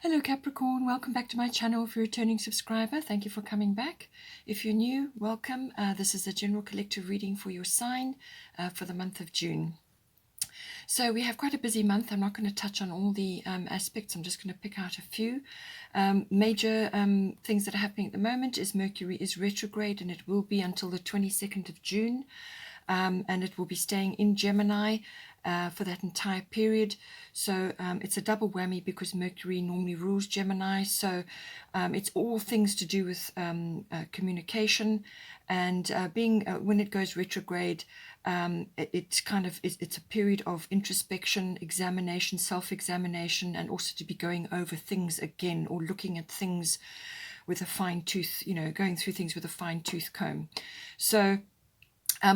Hello Capricorn, welcome back to my channel. If you're a returning subscriber, thank you for coming back. If you're new, welcome. This is a general collective reading for your sign for the month of June. So we have quite a busy month. I'm not going to touch on all the aspects. I'm just going to pick out a few. Major things that are happening at the moment is Mercury is retrograde, and it will be until the 22nd of June. And it will be staying in Gemini for that entire period. So it's a double whammy because Mercury normally rules Gemini. So it's all things to do with communication, and being when it goes retrograde, it's a period of introspection, examination, self-examination, and also to be going over things again or looking at things with a fine tooth, going through things with a fine tooth comb. So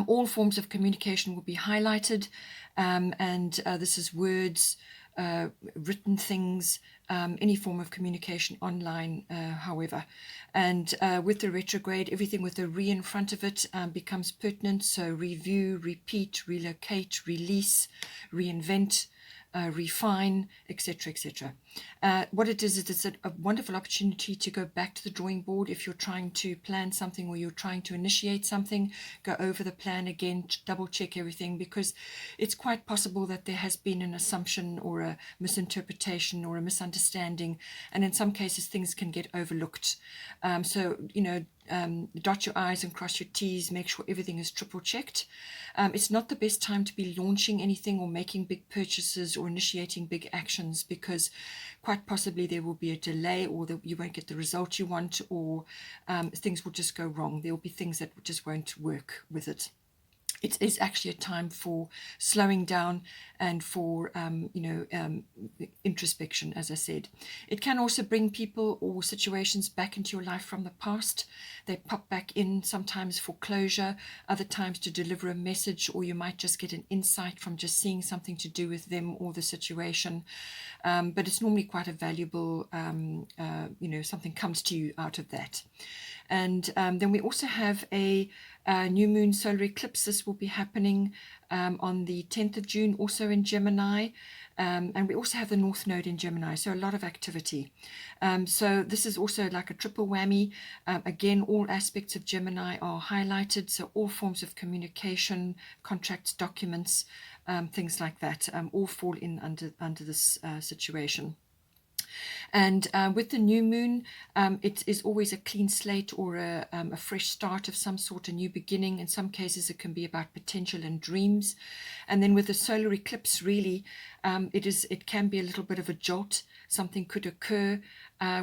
all forms of communication will be highlighted, and this is words, written things, any form of communication online, however. And with the retrograde, everything with a re in front of it becomes pertinent. So review, repeat, relocate, release, reinvent, refine, etc., etc. What it is it's a wonderful opportunity to go back to the drawing board if you're trying to plan something or you're trying to initiate something. Go over the plan again, double check everything, because it's quite possible that there has been an assumption or a misinterpretation or a misunderstanding, and in some cases things can get overlooked. So dot your I's and cross your T's, make sure everything is triple checked. It's not the best time to be launching anything or making big purchases or initiating big actions, because quite possibly there will be a delay, or that you won't get the result you want, or things will just go wrong. There will be things that just won't work with it. It is actually a time for slowing down and for introspection, as I said. It can also bring people or situations back into your life from the past. They pop back in sometimes for closure, other times to deliver a message, or you might just get an insight from just seeing something to do with them or the situation. But it's normally quite a valuable, something comes to you out of that. And then we also have a new moon solar eclipse. This will be happening on the 10th of June, also in Gemini. And we also have the North Node in Gemini, so a lot of activity. So this is also like a triple whammy. Again, all aspects of Gemini are highlighted, so all forms of communication, contracts, documents, things like that, all fall in under this situation. And with the new moon, it is always a clean slate or a fresh start of some sort, a new beginning. In some cases, it can be about potential and dreams. And then with the solar eclipse, really, it can be a little bit of a jolt. Something could occur,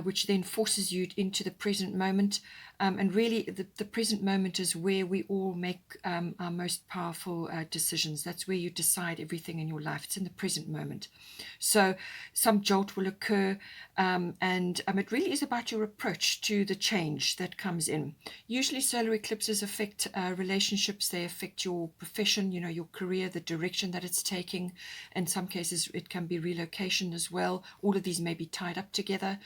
which then forces you into the present moment. And really, the present moment is where we all make our most powerful decisions. That's where you decide everything in your life. It's in the present moment. So some jolt will occur, and it really is about your approach to the change that comes in. Usually solar eclipses affect relationships. They affect your profession, your career, the direction that it's taking. In some cases, it can be relocation as well. All of these may be tied up together.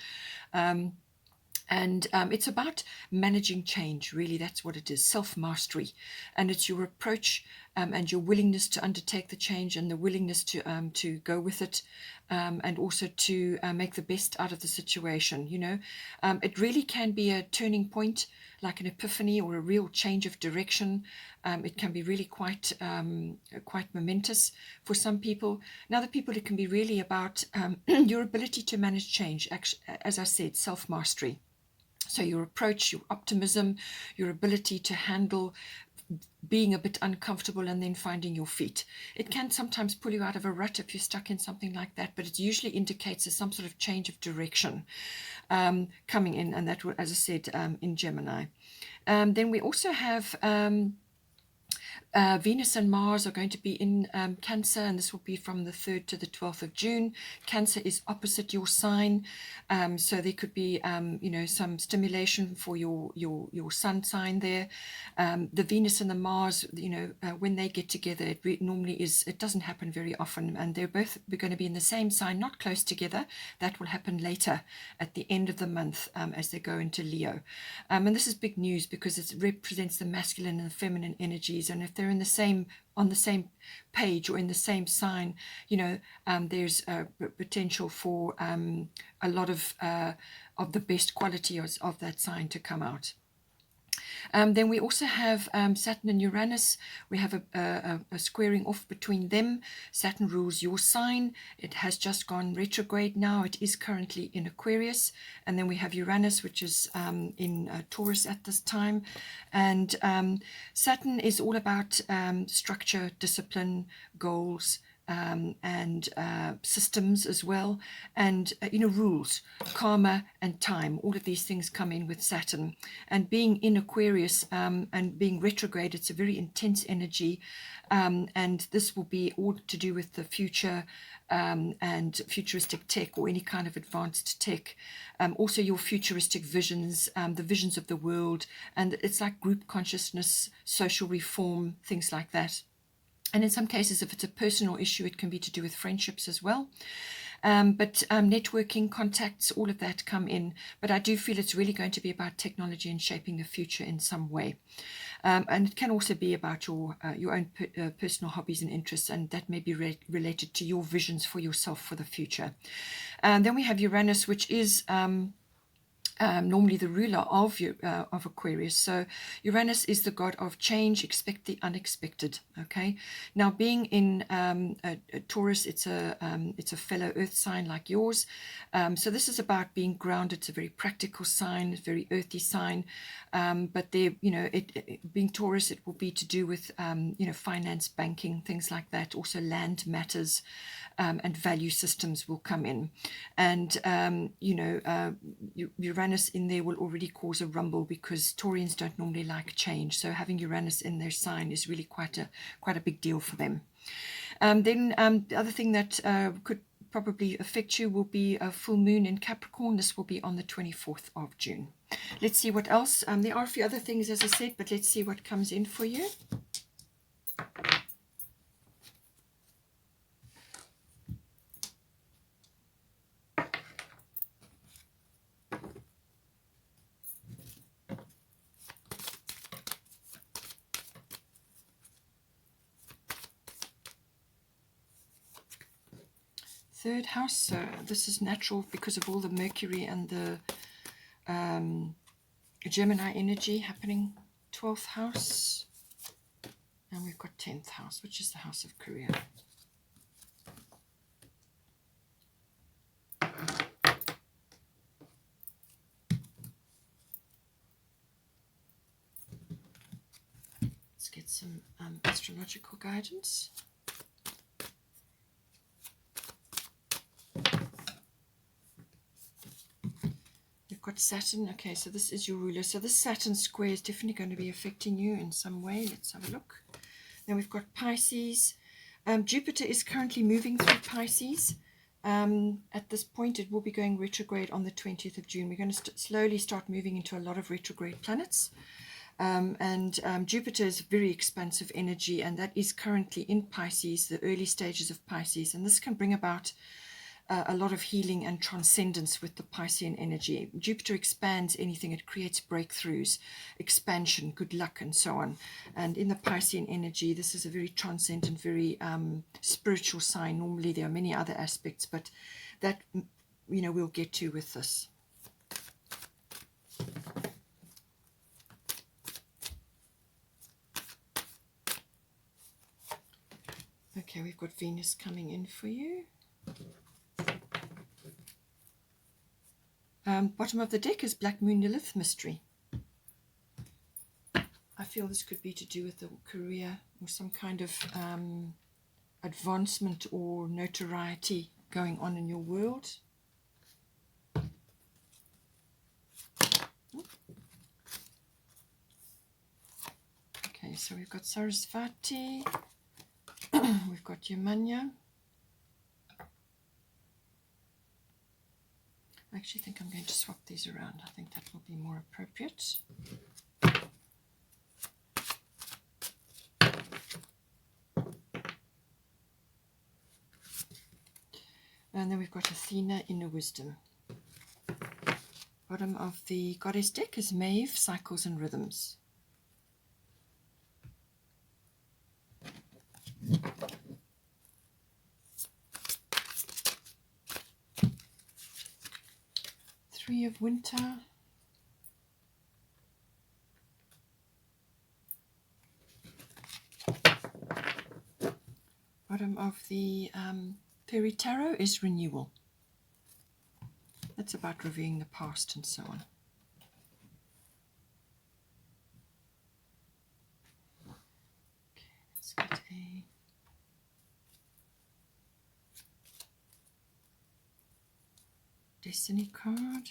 And it's about managing change, really. That's what it is, self-mastery. And it's your approach and your willingness to undertake the change, and the willingness to go with it, and also to make the best out of the situation. It really can be a turning point, like an epiphany or a real change of direction. It can be really quite momentous for some people. And other people, it can be really about your ability to manage change. Actually, as I said, self-mastery. So your approach, your optimism, your ability to handle being a bit uncomfortable and then finding your feet. It can sometimes pull you out of a rut if you're stuck in something like that, but it usually indicates there's some sort of change of direction coming in, and that will, as I said, in Gemini. Then we also have Venus and Mars are going to be in Cancer, and this will be from the 3rd to the 12th of June. Cancer is opposite your sign, so there could be some stimulation for your sun sign there. The Venus and the Mars, when they get together, it doesn't happen very often, and they're both going to be in the same sign, not close together. That will happen later at the end of the month as they go into Leo. And this is big news because it represents the masculine and the feminine energies, and if there they're in the same, on the same page or in the same sign, you know, there's a potential for a lot of the best quality of that sign to come out. Then we also have Saturn and Uranus. We have a squaring off between them. Saturn rules your sign. It has just gone retrograde now. It is currently in Aquarius. And then we have Uranus, which is in Taurus at this time. And Saturn is all about structure, discipline, goals, and systems as well, and you know, rules, karma and time. All of these things come in with Saturn. And being in Aquarius and being retrograde, it's a very intense energy, and this will be all to do with the future and futuristic tech or any kind of advanced tech. Also your futuristic visions, the visions of the world, and it's like group consciousness, social reform, things like that. And in some cases, if it's a personal issue, it can be to do with friendships as well. But networking, contacts, all of that come in. But I do feel it's really going to be about technology and shaping the future in some way. And it can also be about your own personal hobbies and interests, and that may be related to your visions for yourself for the future. Then we have Uranus, which is normally the ruler of Aquarius. So Uranus is the god of change. Expect the unexpected. Okay. Now, being in Taurus, it's a fellow Earth sign like yours. So this is about being grounded. It's a very practical sign, a very earthy sign. But there, you know, being Taurus, it will be to do with you know, finance, banking, things like that. Also, land matters and value systems will come in, and you know, Uranus in there will already cause a rumble because Taurians don't normally like change. So having Uranus in their sign is really quite a big deal for them. Then the other thing that could probably affect you will be a full moon in Capricorn. This will be on the 24th of June. Let's see what else. There are a few other things, as I said, but let's see what comes in for you. Third house, so this is natural because of all the Mercury and the Gemini energy happening. 12th house, and we've got 10th house, which is the house of career. Let's get some astrological guidance. Got Saturn. Okay, so this is your ruler. So this Saturn square is definitely going to be affecting you in some way. Let's have a look. Then we've got Pisces. Jupiter is currently moving through Pisces. At this point, it will be going retrograde on the 20th of June. We're going to slowly start moving into a lot of retrograde planets. And Jupiter is very expansive energy, and that is currently in Pisces, the early stages of Pisces. And this can bring about a lot of healing and transcendence with the Piscean energy. Jupiter expands anything. It creates breakthroughs, expansion, good luck, and so on. And in the Piscean energy, this is a very transcendent, very spiritual sign. Normally, there are many other aspects, but that, you know, we'll get to with this. Okay, we've got Venus coming in for you. Bottom of the deck is Black Moon Lilith mystery. I feel this could be to do with the career or some kind of advancement or notoriety going on in your world. Okay, so we've got Sarasvati, we've got Yamanya. I actually think I'm going to swap these around. I think that will be more appropriate. And then we've got Athena, Inner Wisdom. Bottom of the Goddess deck is Maeve, Cycles and Rhythms. Three of Winter. Bottom of the Fairy Tarot is renewal. That's about reviewing the past and so on. Okay, let's get a Destiny card.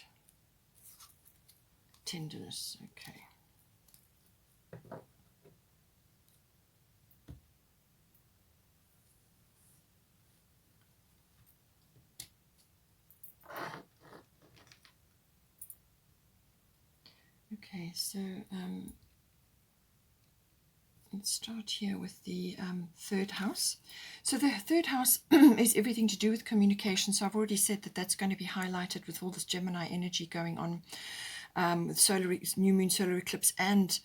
Tenderness, okay. Okay, so let's start here with the third house. So the third house is everything to do with communication. So I've already said that that's going to be highlighted with all this Gemini energy going on, with new moon, solar eclipse, and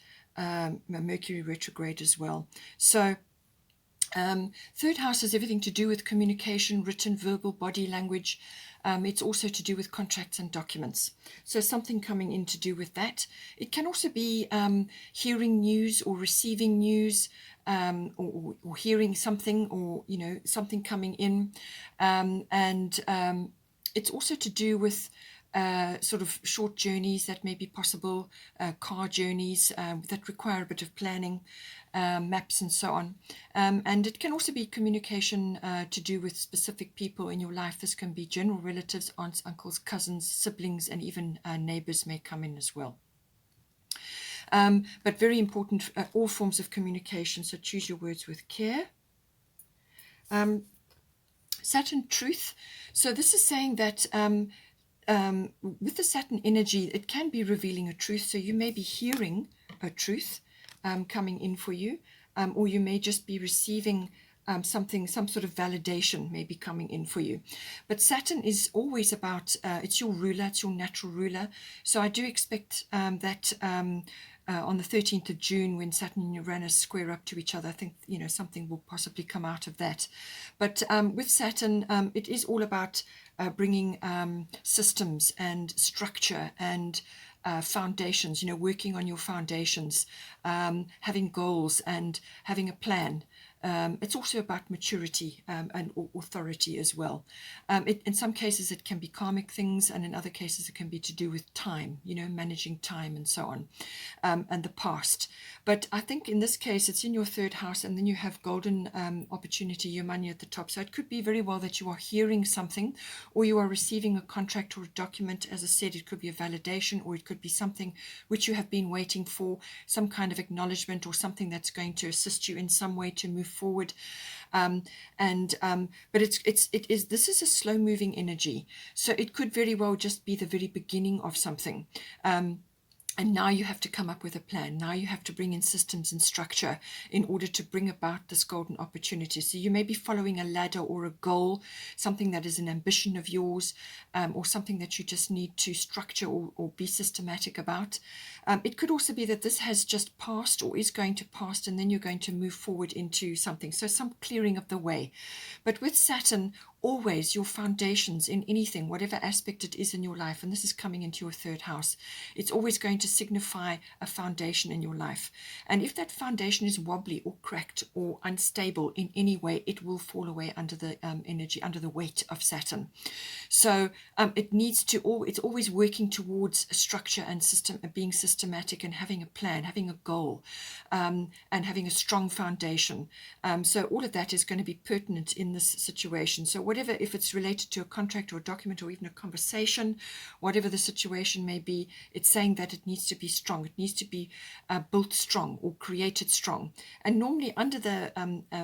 Mercury retrograde as well. So third house has everything to do with communication, written, verbal, body language. It's also to do with contracts and documents. So something coming in to do with that. It can also be hearing news or receiving news, or hearing something, or something coming in, and it's also to do with sort of short journeys that may be possible, car journeys that require a bit of planning, maps and so on. And it can also be communication to do with specific people in your life. This can be general relatives, aunts, uncles, cousins, siblings, and even neighbors may come in as well. But very important, all forms of communication, so choose your words with care. Saturn truth. So this is saying that with the Saturn energy, it can be revealing a truth. So you may be hearing a truth coming in for you, or you may just be receiving something, some sort of validation may be coming in for you. But Saturn is always about, it's your ruler, it's your natural ruler. So I do expect that on the 13th of June, when Saturn and Uranus square up to each other, I think something will possibly come out of that. But with Saturn, it is all about bringing systems and structure and foundations, working on your foundations, having goals and having a plan. It's also about maturity and authority as well. In some cases, it can be karmic things, and in other cases, it can be to do with time, managing time and so on, and the past. But I think in this case, it's in your third house, and then you have golden opportunity, your money at the top. So it could be very well that you are hearing something, or you are receiving a contract or a document. As I said, it could be a validation, or it could be something which you have been waiting for, some kind of acknowledgement or something that's going to assist you in some way to move forward. But this is a slow moving energy, so it could very well just be the very beginning of something. And now you have to come up with a plan. Now you have to bring in systems and structure in order to bring about this golden opportunity. So you may be following a ladder or a goal, something that is an ambition of yours, or something that you just need to structure or be systematic about. It could also be that this has just passed or is going to pass, and then you're going to move forward into something. So some clearing of the way. But with Saturn, always your foundations in anything, whatever aspect it is in your life, and this is coming into your third house, it's always going to signify a foundation in your life. And if that foundation is wobbly or cracked or unstable in any way, it will fall away under the energy, under the weight of Saturn. So it needs to, it's always working towards a structure and system, being systematic and having a plan, having a goal, and having a strong foundation. So all of that is going to be pertinent in this situation. So whatever, if it's related to a contract or a document or even a conversation, whatever the situation may be, it's saying that it needs to be strong. It needs to be built strong or created strong. And normally under the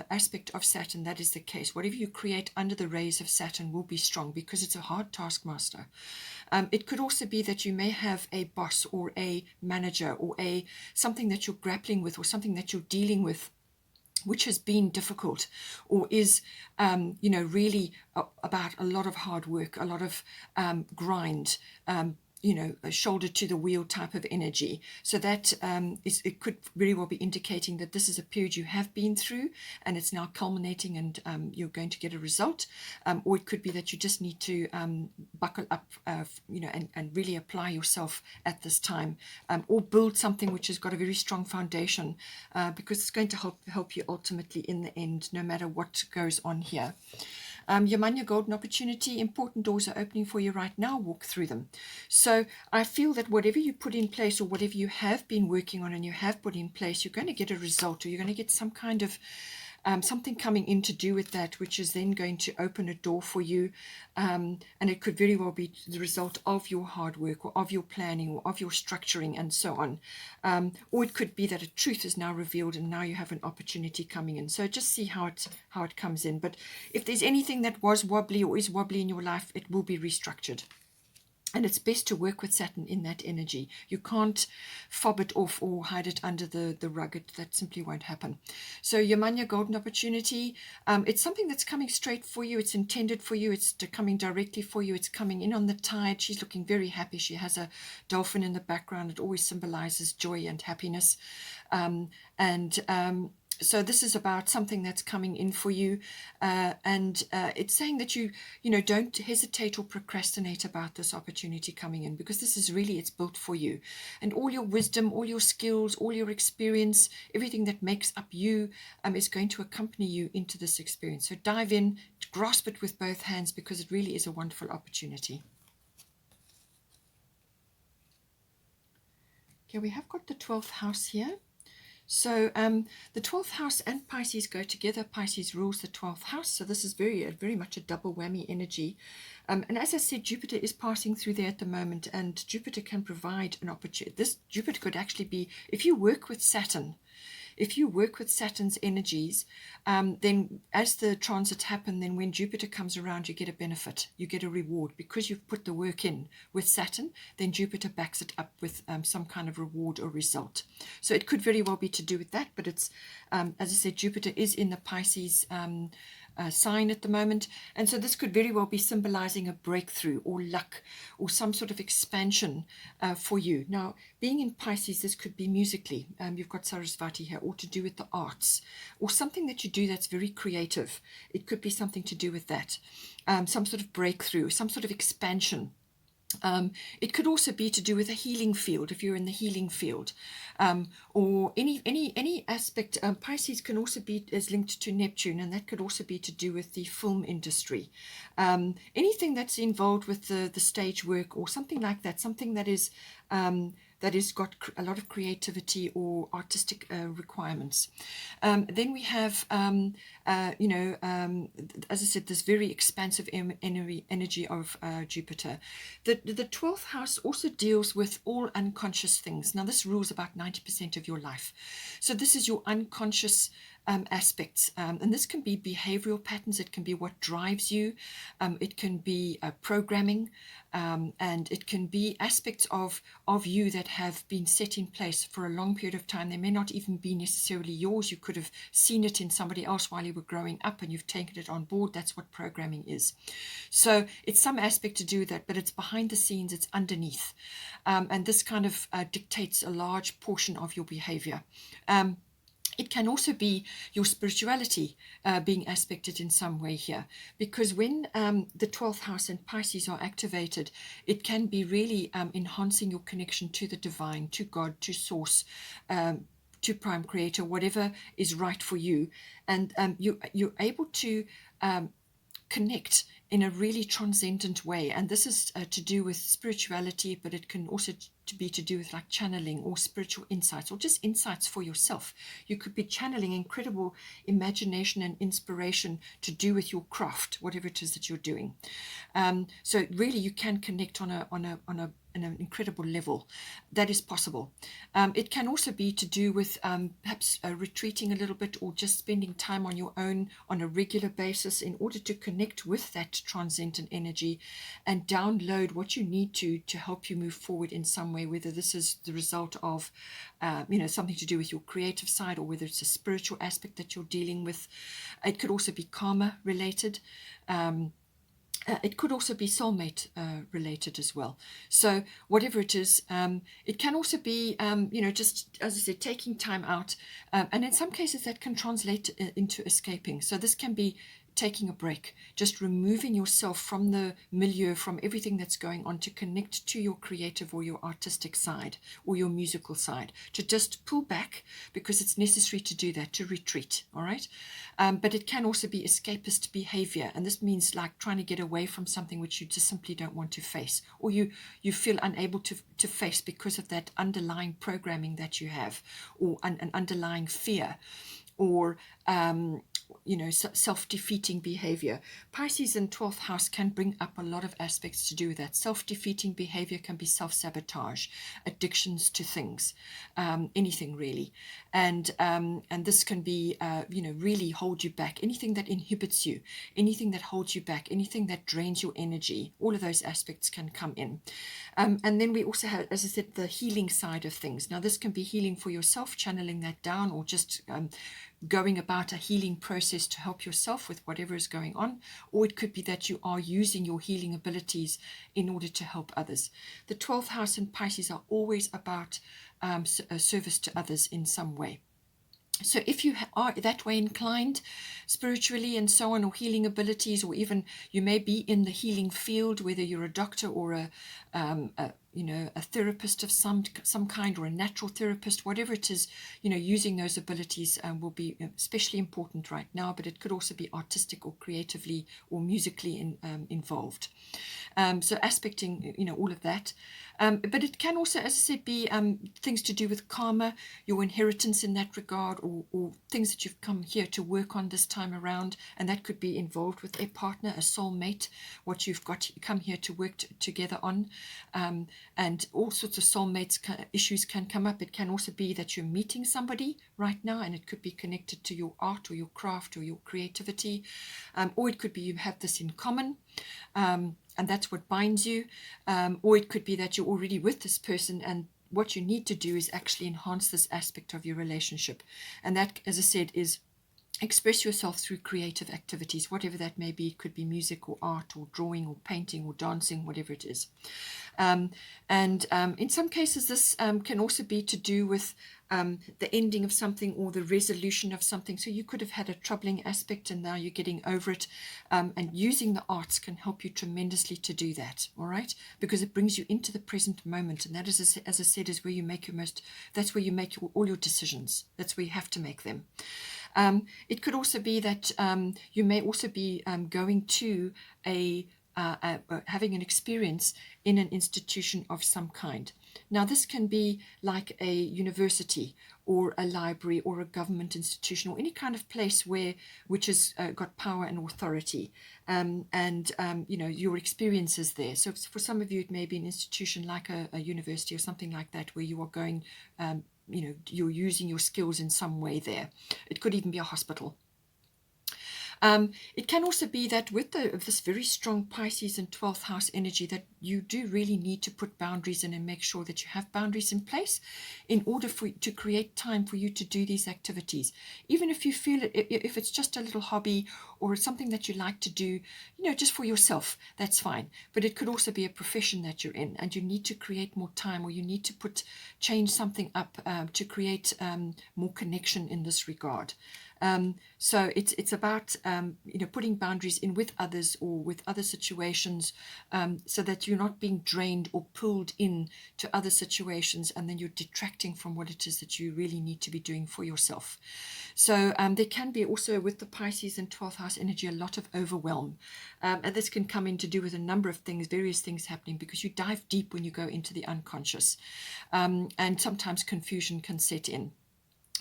aspect of Saturn, that is the case. Whatever you create under the rays of Saturn will be strong because it's a hard taskmaster. It could also be that you may have a boss or a manager or something that you're grappling with or something that you're dealing with, which has been difficult or is, really about a lot of hard work, a lot of grind, you know, a shoulder to the wheel type of energy. So that it could very well be indicating that this is a period you have been through and it's now culminating, and you're going to get a result. Or it could be that you just need to buckle up, you know, and really apply yourself at this time, or build something which has got a very strong foundation, because it's going to help you ultimately in the end, no matter what goes on here. Your golden opportunity, important doors are opening for you right now. Walk through them. So I feel that whatever you put in place, or whatever you have been working on and you have put in place, you're going to get a result, or you're going to get some kind of something coming in to do with that, which is then going to open a door for you. And it could very well be the result of your hard work, or of your planning, or of your structuring, and so on. Or it could be that a truth is now revealed and now you have an opportunity coming in. So just see how it comes in. But if there's anything that was wobbly or is wobbly in your life, it will be restructured. And it's best to work with Saturn in that energy. You can't fob it off or hide it under the rug. That simply won't happen. So Yamanya golden opportunity, it's something that's coming straight for you. It's intended for you. It's coming directly for you. It's coming in on the tide. She's looking very happy. She has a dolphin in the background. It always symbolizes joy and happiness. So this is about something that's coming in for you, and it's saying that you know, don't hesitate or procrastinate about this opportunity coming in, because this is really, it's built for you, and all your wisdom, all your skills, all your experience, everything that makes up you is going to accompany you into this experience. So dive in, grasp it with both hands, because it really is a wonderful opportunity. Okay, we have got the 12th house here. So the 12th house and Pisces go together. Pisces rules the 12th house. So this is very much a double whammy energy. And as I said, Jupiter is passing through there at the moment, and Jupiter can provide an opportunity. This Jupiter could actually be, if you work with Saturn, if you work with Saturn's energies, then as the transits happen, then when Jupiter comes around, you get a benefit, you get a reward, because you've put the work in with Saturn. Then Jupiter backs it up with some kind of reward or result. So it could very well be to do with that, but it's, as I said, Jupiter is in the Pisces sign at the moment, and so this could very well be symbolizing a breakthrough or luck or some sort of expansion for you. Now, being in Pisces, this could be musically. You've got Sarasvati here, or to do with the arts, or something that you do that's very creative. It could be something to do with that, some sort of breakthrough, some sort of expansion. It could also be to do with a healing field, if you're in the healing field, or any aspect. Pisces can also be as linked to Neptune, and that could also be to do with the film industry. Anything that's involved with the stage work or something like that, something that is that has got a lot of creativity or artistic requirements. Then we have, you know, as I said, this very expansive energy of Jupiter. The 12th house also deals with all unconscious things. Now, this rules about 90% of your life. So this is your unconscious aspects, and this can be behavioral patterns. It can be what drives you. It can be programming, and it can be aspects of you that have been set in place for a long period of time. They may not even be necessarily yours. You could have seen it in somebody else while you were growing up, and you've taken it on board. That's what programming is. So it's some aspect to do with that, but it's behind the scenes. It's underneath, and this kind of dictates a large portion of your behavior. It can also be your spirituality being aspected in some way here, because when the 12th house and Pisces are activated, it can be really enhancing your connection to the divine, to God, to source, to prime creator, whatever is right for you. And you're able to connect in a really transcendent way, and this is to do with spirituality, but it can also be to do with like channeling or spiritual insights, or just insights for yourself. You could be channeling incredible imagination and inspiration to do with your craft, whatever it is that you're doing. So really you can connect on an incredible level. That is possible. It can also be to do with perhaps retreating a little bit, or just spending time on your own on a regular basis in order to connect with that transcendent energy and download what you need to help you move forward in some way, whether this is the result of you know, something to do with your creative side, or whether it's a spiritual aspect that you're dealing with. It could also be karma related. It could also be soulmate related as well. So whatever it is, it can also be, just as I said, taking time out. And in some cases that can translate into escaping. So this can be taking a break, just removing yourself from the milieu, from everything that's going on, to connect to your creative or your artistic side or your musical side, to just pull back because it's necessary to do that, to retreat. All right. But it can also be escapist behavior. And this means like trying to get away from something which you just simply don't want to face, or you feel unable to face because of that underlying programming that you have, or an underlying fear, or self-defeating behavior. Pisces in 12th house can bring up a lot of aspects to do with that. Self-defeating behavior can be self-sabotage, addictions to things, anything really. And this can be, really hold you back. Anything that inhibits you, anything that holds you back, anything that drains your energy, all of those aspects can come in. And then we also have, as I said, the healing side of things. Now, this can be healing for yourself, channeling that down, or just going about a healing process to help yourself with whatever is going on, or it could be that you are using your healing abilities in order to help others. The 12th house in Pisces are always about service to others in some way. So if you are that way inclined spiritually and so on, or healing abilities, or even you may be in the healing field, whether you're a doctor or a therapist of some kind, or a natural therapist, whatever it is, using those abilities will be especially important right now. But it could also be artistic or creatively or musically involved. So aspecting, all of that. But it can also, as I said, be things to do with karma, your inheritance in that regard, or things that you've come here to work on this time around. And that could be involved with a partner, a soulmate, what you've got come here to work together on. And all sorts of soulmates issues can come up. It can also be that you're meeting somebody right now, and it could be connected to your art or your craft or your creativity. Or it could be you have this in common. And that's what binds you, or it could be that you're already with this person, and what you need to do is actually enhance this aspect of your relationship. And that, as I said, is express yourself through creative activities, whatever that may be. It could be music or art or drawing or painting or dancing, whatever it is. And in some cases, this can also be to do with the ending of something or the resolution of something. So you could have had a troubling aspect and now you're getting over it. And using the arts can help you tremendously to do that, all right? Because it brings you into the present moment. And that is, as I said, is where you make that's where you make all your decisions. That's where you have to make them. It could also be that you may also be going to having an experience in an institution of some kind. Now, this can be like a university or a library or a government institution, or any kind of place which has got power and authority, and your experiences there. So for some of you, it may be an institution like a university or something like that, where you are going, you're using your skills in some way there. It could even be a hospital. It can also be that with this very strong Pisces and 12th house energy, that you do really need to put boundaries in and make sure that you have boundaries in place in order to create time for you to do these activities. Even if you feel it, if it's just a little hobby or something that you like to do, just for yourself, that's fine. But it could also be a profession that you're in, and you need to create more time, or you need to change something up to create more connection in this regard. So it's about putting boundaries in with others or with other situations, so that you're not being drained or pulled in to other situations, and then you're detracting from what it is that you really need to be doing for yourself. So there can be also, with the Pisces and 12th house energy, a lot of overwhelm, and this can come in to do with a number of things, various things happening, because you dive deep when you go into the unconscious, and sometimes confusion can set in.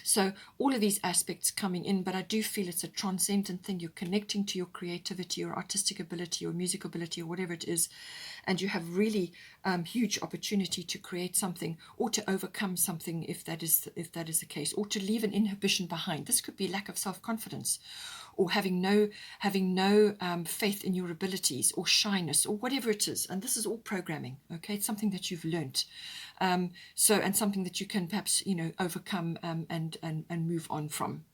So all of these aspects coming in, but I do feel it's a transcendent thing. You're connecting to your creativity or artistic ability or music ability or whatever it is, and you have really huge opportunity to create something or to overcome something, if that is the case, or to leave an inhibition behind. This could be lack of self-confidence, or having no faith in your abilities, or shyness, or whatever it is. And this is all programming, okay? It's something that you've learnt. And something that you can perhaps, overcome and move on from.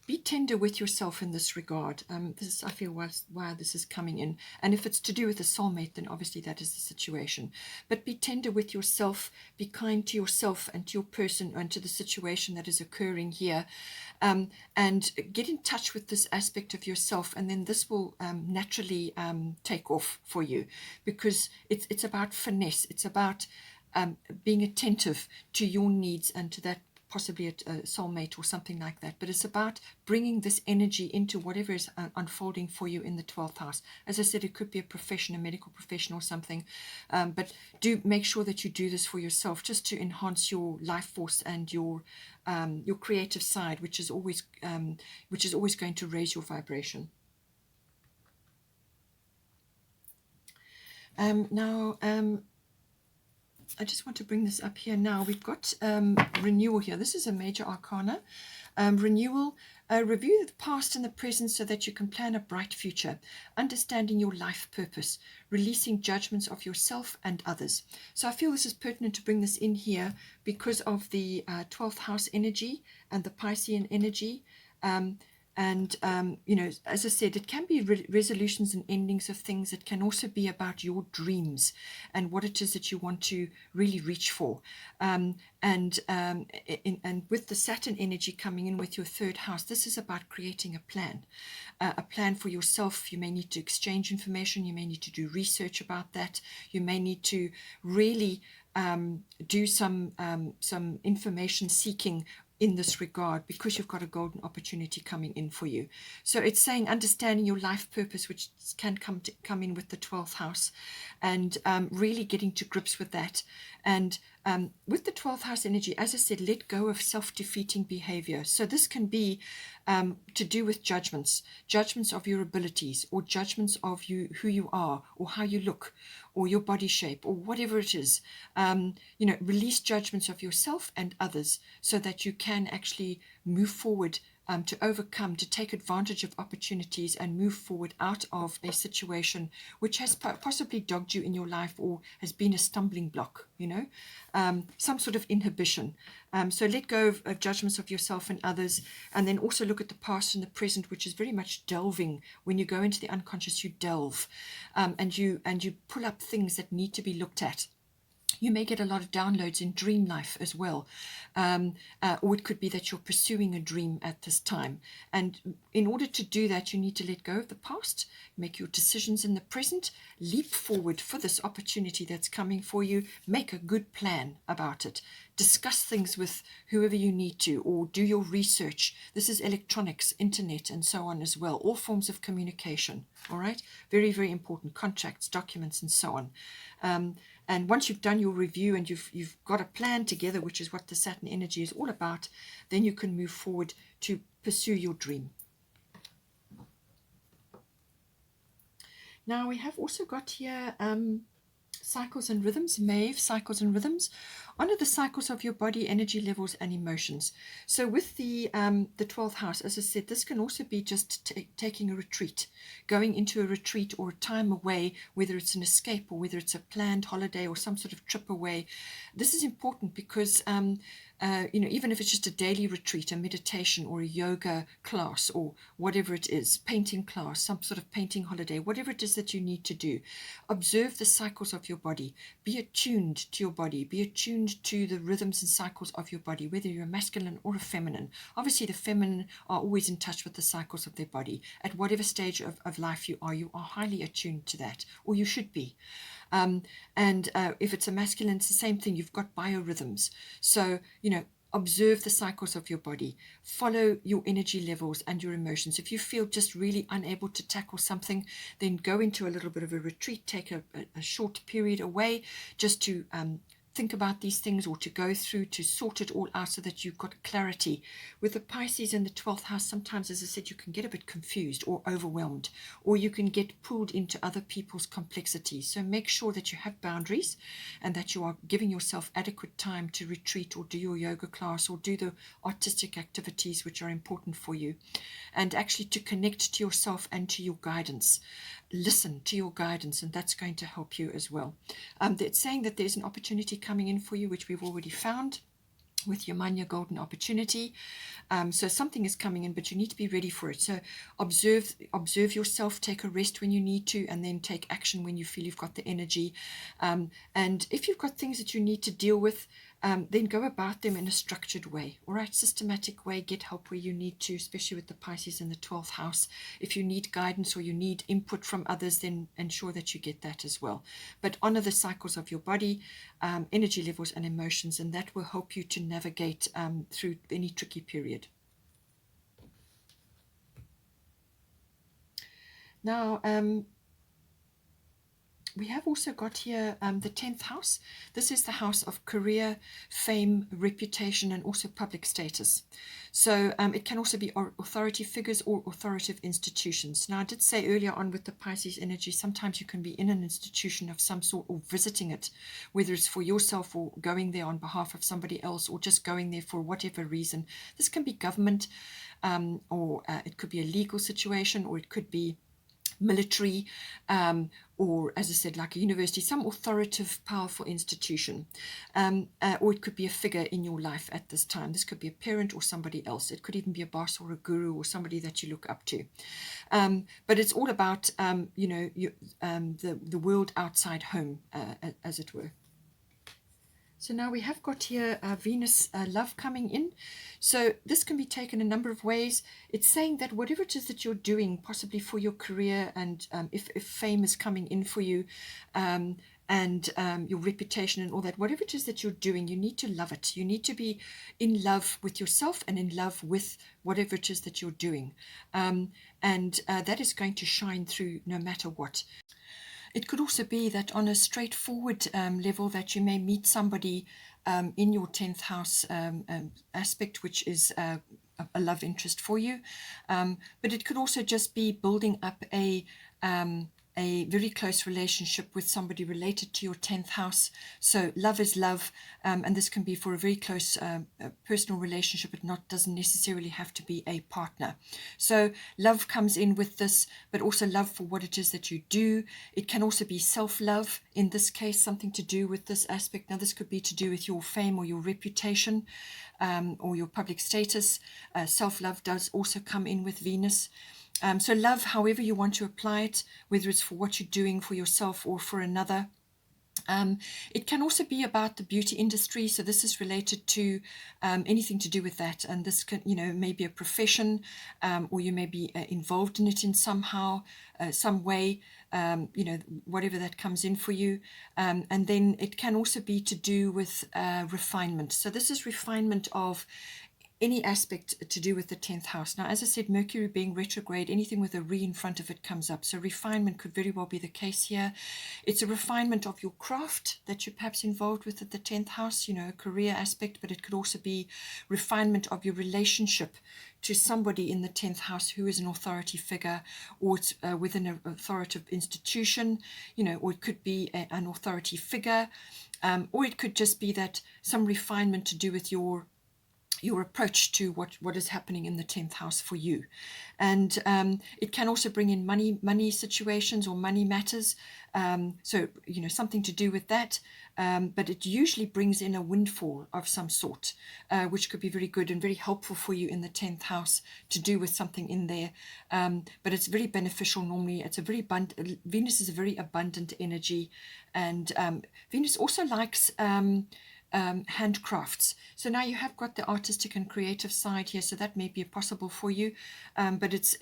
be tender with yourself in this regard. This is, I feel, why this is coming in. And if it's to do with a soulmate, then obviously that is the situation. But be tender with yourself, be kind to yourself and to your person and to the situation that is occurring here. And get in touch with this aspect of yourself, and then this will naturally take off for you, because it's about finesse. It's about being attentive to your needs and to that, possibly a soulmate or something like that. But it's about bringing this energy into whatever is unfolding for you in the 12th house. As I said, it could be a profession, a medical profession or something. But do make sure that you do this for yourself, just to enhance your life force and your creative side, which is always going to raise your vibration. Now, I just want to bring this up here now. We've got renewal here. This is a major arcana. Renewal, review the past and the present so that you can plan a bright future, understanding your life purpose, releasing judgments of yourself and others. So I feel this is pertinent to bring this in here because of the 12th house energy and the Piscean energy. You know, as I said, it can be resolutions and endings of things. It can also be about your dreams and what it is that you want to really reach for. And with the Saturn energy coming in with your 3rd house, this is about creating a plan for yourself. You may need to exchange information. You may need to do research about that. You may need to really do some information seeking in this regard, because you've got a golden opportunity coming in for you. So it's saying understanding your life purpose, which can come in with the 12th house, and really getting to grips with that. And with the 12th house energy, as I said, let go of self-defeating behavior. So this can be to do with judgments of your abilities, or judgments of who you are, or how you look, or your body shape, or whatever it is. You know, release judgments of yourself and others so that you can actually move forward, to overcome, to take advantage of opportunities and move forward out of a situation which has possibly dogged you in your life, or has been a stumbling block, you know, some sort of inhibition. So let go of judgments of yourself and others, and then also look at the past and the present, which is very much delving. When you go into the unconscious, you delve, and you pull up things that need to be looked at. You may get a lot of downloads in dream life as well. Or it could be that you're pursuing a dream at this time. And in order to do that, you need to let go of the past, make your decisions in the present, leap forward for this opportunity that's coming for you, make a good plan about it, discuss things with whoever you need to, or do your research. This is electronics, internet, and so on as well. All forms of communication, all right? Very, very important. Contracts, documents, and so on. And once you've done your review and you've got a plan together, which is what the Saturn energy is all about, then you can move forward to pursue your dream. Now we have also got here cycles and rhythms, Maeve, cycles and rhythms. Honor the cycles of your body, energy levels, and emotions. So with the 12th house, as I said, this can also be just taking a retreat, going into a retreat or a time away, whether it's an escape or whether it's a planned holiday or some sort of trip away. This is important because you know, even if it's just a daily retreat, a meditation or a yoga class or whatever it is, painting class, some sort of painting holiday, whatever it is that you need to do, observe the cycles of your body. Be attuned to your body. Be attuned to the rhythms and cycles of your body, whether you're a masculine or a feminine. Obviously, the feminine are always in touch with the cycles of their body. At whatever stage of life you are highly attuned to that, or you should be. If it's a masculine, it's the same thing. You've got biorhythms. So, you know, observe the cycles of your body. Follow your energy levels and your emotions. If you feel just really unable to tackle something, then go into a little bit of a retreat. Take a short period away just to think about these things, or to go through to sort it all out so that you've got clarity. With the Pisces in the 12th house, sometimes, as I said, you can get a bit confused or overwhelmed, or you can get pulled into other people's complexities. So make sure that you have boundaries and that you are giving yourself adequate time to retreat or do your yoga class or do the artistic activities which are important for you, and actually to connect to yourself and to your guidance. Listen to your guidance, and that's going to help you as well. It's saying that there's an opportunity coming in for you, which we've already found. with your Manya golden opportunity. So something is coming in, but you need to be ready for it. So observe yourself, take a rest when you need to, and then take action when you feel you've got the energy. And if you've got things that you need to deal with, then go about them in a structured way, all right, systematic way. Get help where you need to, especially with the Pisces in the 12th house. If you need guidance or you need input from others, then ensure that you get that as well. But honor the cycles of your body, energy levels and emotions, and that will help you to navigate through any tricky period. Now, we have also got here the 10th house. This is the house of career, fame, reputation, and also public status. So it can also be authority figures or authoritative institutions. Now, I did say earlier on with the Pisces energy, sometimes you can be in an institution of some sort or visiting it, whether it's for yourself or going there on behalf of somebody else or just going there for whatever reason. This can be government, or it could be a legal situation, or it could be military, or as I said, like a university, some authoritative, powerful institution, or it could be a figure in your life at this time. This could be a parent or somebody else. It could even be a boss or a guru or somebody that you look up to. But it's all about, the world outside home, as it were. So now we have got here Venus love coming in. So this can be taken a number of ways. It's saying that whatever it is that you're doing, possibly for your career, and if fame is coming in for you, and your reputation and all that, whatever it is that you're doing, you need to love it. You need to be in love with yourself and in love with whatever it is that you're doing. And that is going to shine through no matter what. It could also be that on a straightforward level that you may meet somebody in your 10th house aspect, which is a love interest for you. But it could also just be building up a very close relationship with somebody related to your 10th house. So love is love, and this can be for a very close personal relationship. It doesn't necessarily have to be a partner. So love comes in with this, but also love for what it is that you do. It can also be self-love, in this case, something to do with this aspect. Now, this could be to do with your fame or your reputation, or your public status. Self-love does also come in with Venus. So love, however you want to apply it, whether it's for what you're doing for yourself or for another. It can also be about the beauty industry. So this is related to anything to do with that. And this can, may be a profession, or you may be involved in it in somehow, some way, whatever that comes in for you. And then it can also be to do with refinement. So this is refinement of any aspect to do with the 10th house. Now, as I said, Mercury being retrograde, anything with a re in front of it comes up. So refinement could very well be the case here. It's a refinement of your craft that you're perhaps involved with at the 10th house, a career aspect, but it could also be refinement of your relationship to somebody in the 10th house who is an authority figure, or it's within an authoritative institution, or it could be an authority figure, or it could just be that some refinement to do with your approach to what is happening in the 10th house for you. And it can also bring in money situations or money matters. So, something to do with that. But it usually brings in a windfall of some sort, which could be very good and very helpful for you in the 10th house to do with something in there. But it's very beneficial normally. It's a very Venus is a very abundant energy. And Venus also likes handcrafts. So now you have got the artistic and creative side here, so that may be possible for you. But it's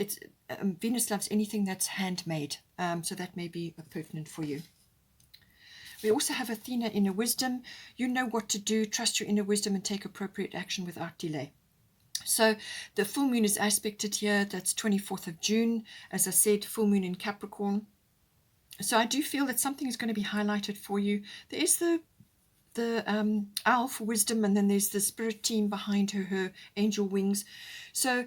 Venus loves anything that's handmade, so that may be pertinent for you. We also have Athena, inner wisdom. You know what to do. Trust your inner wisdom and take appropriate action without delay. So the full moon is aspected here. That's 24th of June. As I said, full moon in Capricorn. So I do feel that something is going to be highlighted for you. There is the owl for wisdom, and then there's the spirit team behind her angel wings. So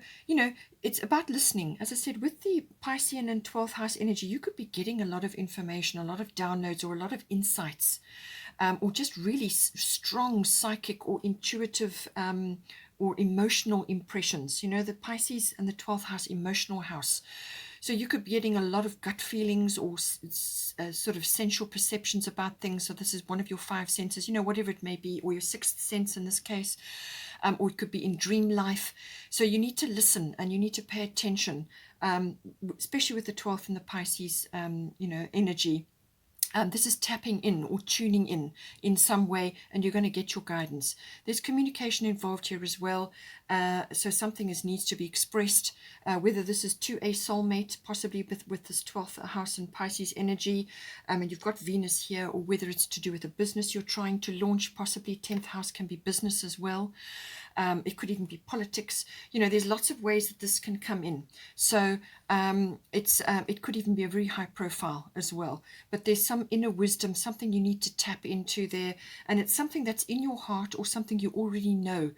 it's about listening. As I said, with the Piscean and 12th house energy, you could be getting a lot of information, a lot of downloads, or a lot of insights, or just really strong psychic or intuitive or emotional impressions. The Pisces and the 12th house, emotional house. So you could be getting a lot of gut feelings or sort of sensual perceptions about things. So this is one of your five senses, whatever it may be, or your sixth sense in this case, or it could be in dream life. So you need to listen and you need to pay attention, especially with the 12th and the Pisces, energy. This is tapping in or tuning in some way, and you're going to get your guidance. There's communication involved here as well. So something needs to be expressed, whether this is to a soulmate, possibly with this 12th house and Pisces energy, and you've got Venus here, or whether it's to do with a business you're trying to launch, possibly 10th house can be business as well. It could even be politics. There's lots of ways that this can come in. So it could even be a very high profile as well. But there's some inner wisdom, something you need to tap into there. And it's something that's in your heart or something you already know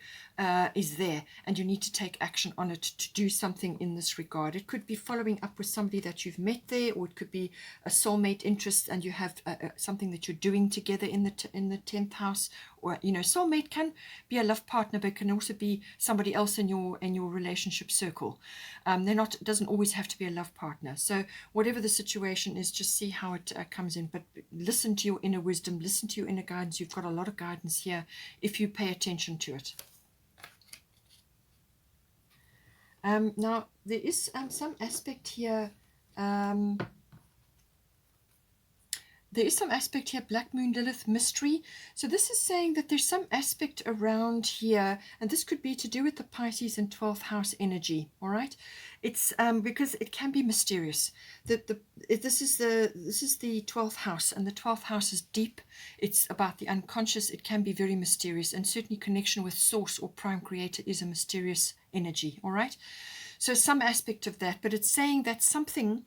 is there. And you need to take action on it to do something in this regard. It could be following up with somebody that you've met there, or it could be a soulmate interest and you have something that you're doing together in the 10th house. Or, soulmate can be a love partner, but can also be somebody else in your relationship circle. It doesn't always have to be a love partner. So whatever the situation is, just see how it comes in. But listen to your inner wisdom, listen to your inner guidance. You've got a lot of guidance here if you pay attention to it. Now, there is some aspect here. There is some aspect here, Black Moon Lilith mystery. So this is saying that there's some aspect around here, and this could be to do with the Pisces and 12th house energy, all right? It's because it can be mysterious. This is the 12th house, and the 12th house is deep. It's about the unconscious. It can be very mysterious, and certainly connection with source or prime creator is a mysterious energy, all right? So some aspect of that, but it's saying that something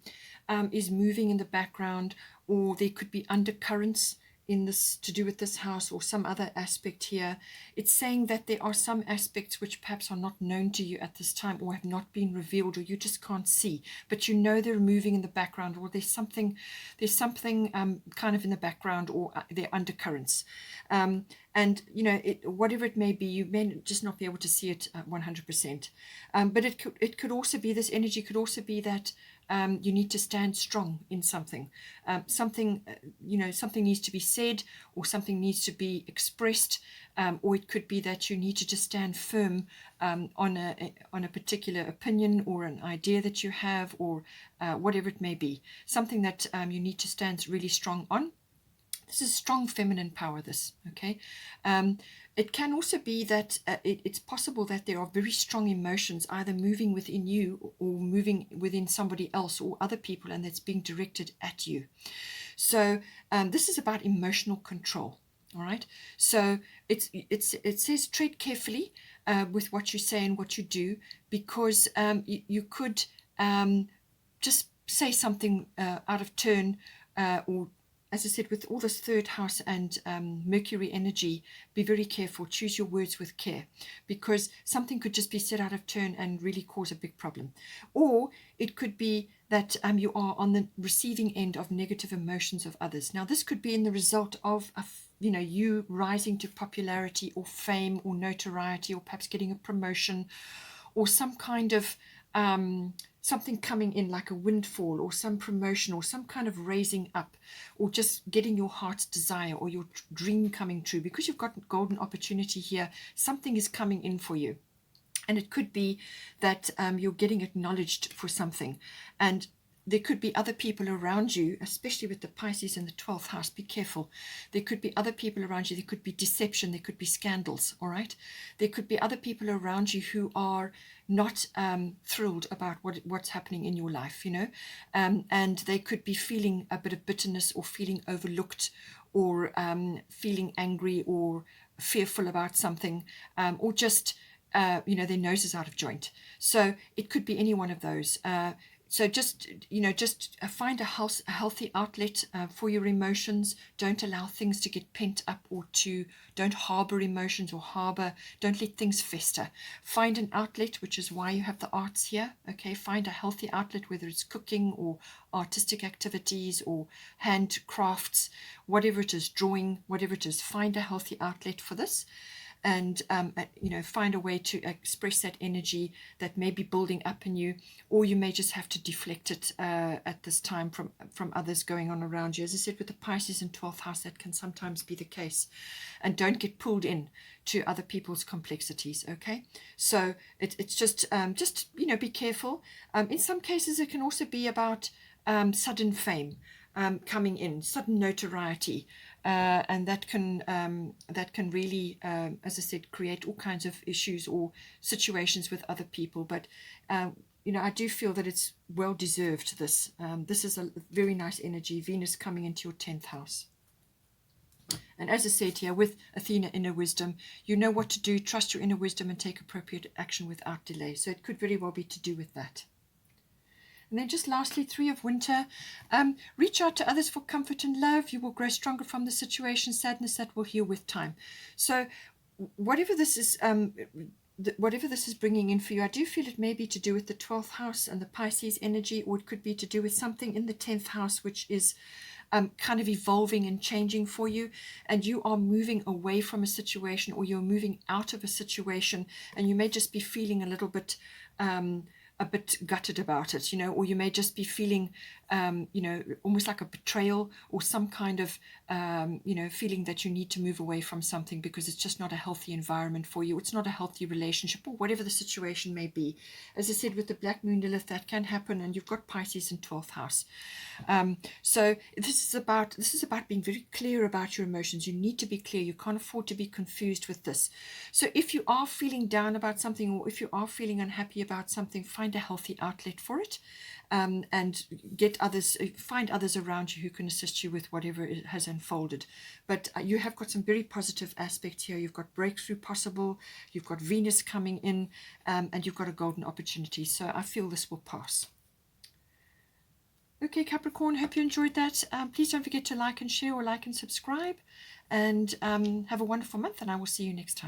is moving in the background, or there could be undercurrents in this to do with this house or some other aspect here. It's saying that there are some aspects which perhaps are not known to you at this time, or have not been revealed, or you just can't see, but they're moving in the background, or there's something kind of in the background, or they're undercurrents. And whatever it may be, you may just not be able to see it 100%. But it could also be, this energy could also be that you need to stand strong in something. Something needs to be said, or something needs to be expressed, or it could be that you need to just stand firm on a particular opinion or an idea that you have, or whatever it may be. Something that you need to stand really strong on. This is strong feminine power, this, okay? It can also be that it's possible that there are very strong emotions either moving within you or moving within somebody else or other people, and that's being directed at you. So this is about emotional control, all right? So it says tread carefully with what you say and what you do, because you could just say something out of turn, or, as I said, with all this third house and Mercury energy, be very careful. Choose your words with care, because something could just be said out of turn and really cause a big problem. Or it could be that you are on the receiving end of negative emotions of others. Now, this could be in the result of you rising to popularity or fame or notoriety, or perhaps getting a promotion, or some kind of something coming in like a windfall, or some promotion, or some kind of raising up, or just getting your heart's desire or your dream coming true. Because you've got golden opportunity here, something is coming in for you. And it could be that you're getting acknowledged for something. And there could be other people around you, especially with the Pisces in the 12th house. Be careful. There could be other people around you. There could be deception. There could be scandals, all right? There could be other people around you who are not thrilled about what's happening in your life, and they could be feeling a bit of bitterness, or feeling overlooked, or feeling angry or fearful about something, or just, their nose is out of joint. So it could be any one of those. So just find a healthy outlet for your emotions. Don't allow things to get pent up, or don't harbor emotions, or don't let things fester. Find an outlet, which is why you have the arts here. Okay, find a healthy outlet, whether it's cooking or artistic activities or handcrafts, whatever it is, drawing, whatever it is. Find a healthy outlet for this. and find a way to express that energy that may be building up in you, or you may just have to deflect it at this time from others going on around you. As I said, with the Pisces in 12th house, that can sometimes be the case. And don't get pulled in to other people's complexities, okay? So it's just be careful. In some cases, it can also be about sudden fame coming in, sudden notoriety, and that can really, as I said, create all kinds of issues or situations with other people. But I do feel that it's well deserved. This is a very nice energy. Venus coming into your 10th house. And as I said here, with Athena inner wisdom, you know what to do. Trust your inner wisdom and take appropriate action without delay. So it could very well be to do with that. And then just lastly, 3 of winter. Reach out to others for comfort and love. You will grow stronger from the situation. Sadness that will heal with time. So whatever this is bringing in for you, I do feel it may be to do with the 12th house and the Pisces energy, or it could be to do with something in the 10th house, which is kind of evolving and changing for you, and you are moving away from a situation, or you're moving out of a situation, and you may just be feeling a bit gutted about it, or you may just be feeling, almost like a betrayal, or some kind of, feeling that you need to move away from something because it's just not a healthy environment for you. It's not a healthy relationship, or whatever the situation may be. As I said, with the Black Moon Lilith, that can happen, and you've got Pisces in 12th house. So this is about being very clear about your emotions. You need to be clear. You can't afford to be confused with this. So if you are feeling down about something, or if you are feeling unhappy about something, find a healthy outlet for it, and find others around you who can assist you with whatever it has unfolded. But you have got some very positive aspects here. You've got breakthrough possible, you've got Venus coming in, and you've got a golden opportunity. So I feel this will pass. Okay, Capricorn, hope you enjoyed that. Please don't forget to like and share, or like and subscribe, and have a wonderful month, and I will see you next time.